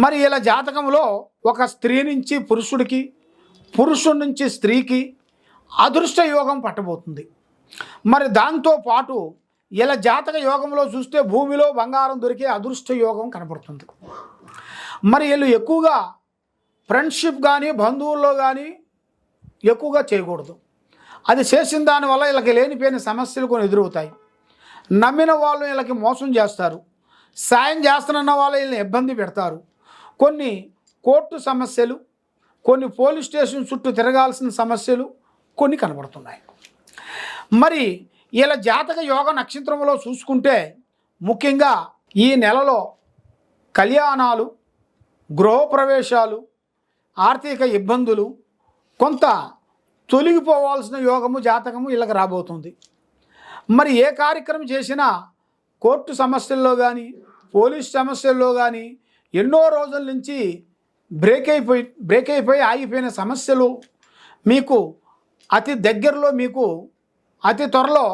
మరి ఇలా జాతకంలో ఒక స్త్రీ నుంచి పురుషుడికి, పురుషుడి నుంచి స్త్రీకి అదృష్ట యోగం పట్టబోతుంది. మరి దాంతో పాటు ఇలా జాతక యోగంలో చూస్తే భూమిలో బంగారం దొరికే అదృష్ట యోగం కనపడుతుంది. మరి వీళ్ళు ఎక్కువగా ఫ్రెండ్షిప్ కానీ బంధువుల్లో కానీ ఎక్కువగా చేయకూడదు. అది చేసిన దానివల్ల వీళ్ళకి లేనిపోయిన సమస్యలు కొన్ని ఎదురవుతాయి. నమ్మిన వాళ్ళు వీళ్ళకి మోసం చేస్తారు. సాయం చేస్తానన్న వాళ్ళు వీళ్ళని ఇబ్బంది పెడతారు. కొన్ని కోర్టు సమస్యలు, కొన్ని పోలీస్ స్టేషన్ చుట్టూ తిరగాల్సిన సమస్యలు కొన్ని కనబడుతున్నాయి. మరి వీళ్ళ జాతక యోగ నక్షత్రంలో చూసుకుంటే ముఖ్యంగా ఈ నెలలో కళ్యాణాలు, గృహప్రవేశాలు, ఆర్థిక ఇబ్బందులు, కొంత తొలగిపోవాల్సిన యోగము జాతకము వీళ్ళకి రాబోతుంది. మరి ఏ కార్యక్రమం చేసినా కోర్టు సమస్యల్లో కానీ, పోలీస్ సమస్యల్లో కానీ ఎన్నో రోజుల నుంచి బ్రేక్ అయిపోయి ఆగిపోయిన సమస్యలు మీకు అతి దగ్గరలో, మీకు అతి త్వరలో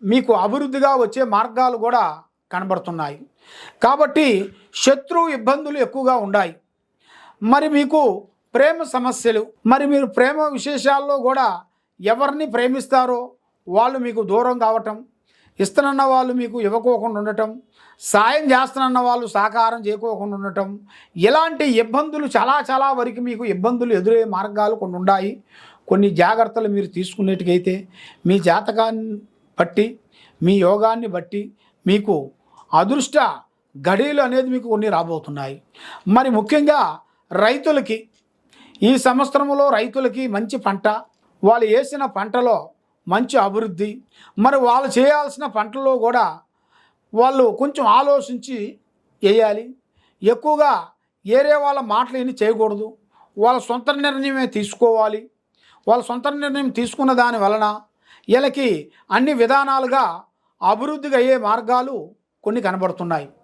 మీకు అభివృద్ధిగా వచ్చే మార్గాలు కూడా కనబడుతున్నాయి. కాబట్టి శత్రువు ఇబ్బందులు ఎక్కువగా ఉన్నాయి. మరి మీకు ప్రేమ సమస్యలు, మరి మీరు ప్రేమ విశేషాల్లో కూడా ఎవరిని ప్రేమిస్తారో వాళ్ళు మీకు దూరం కావటం, ఇస్తానన్న వాళ్ళు మీకు ఇవ్వకోకుండా ఉండటం, సాయం చేస్తానన్న వాళ్ళు సహకారం చేయకోకుండా ఉండటం, ఇలాంటి ఇబ్బందులు చాలా వరకు మీకు ఇబ్బందులు ఎదురయ్యే మార్గాలు కొన్ని ఉన్నాయి. కొన్ని జాగ్రత్తలు మీరు తీసుకునేట్టుకైతే మీ జాతకాన్ని బట్టి, మీ యోగాన్ని బట్టి మీకు అదృష్ట గడియలు అనేది మీకు కొన్ని రాబోతున్నాయి. మరి ముఖ్యంగా రైతులకి ఈ సంవత్సరంలో రైతులకి మంచి పంట, వాళ్ళు వేసిన పంటలో మంచి అభివృద్ధి, మరి వాళ్ళు చేయాల్సిన పంటలో కూడా వాళ్ళు కొంచెం ఆలోచించి వేయాలి. ఎక్కువగా ఏరే వాళ్ళ మాటలు విని చేయకూడదు. వాళ్ళ సొంత నిర్ణయమే తీసుకోవాలి. వాళ్ళ సొంత నిర్ణయం తీసుకున్న దాని వలన వీళ్ళకి అన్ని విధానాలుగా అభివృద్ధిగా అయ్యే మార్గాలు కొన్ని కనబడుతున్నాయి.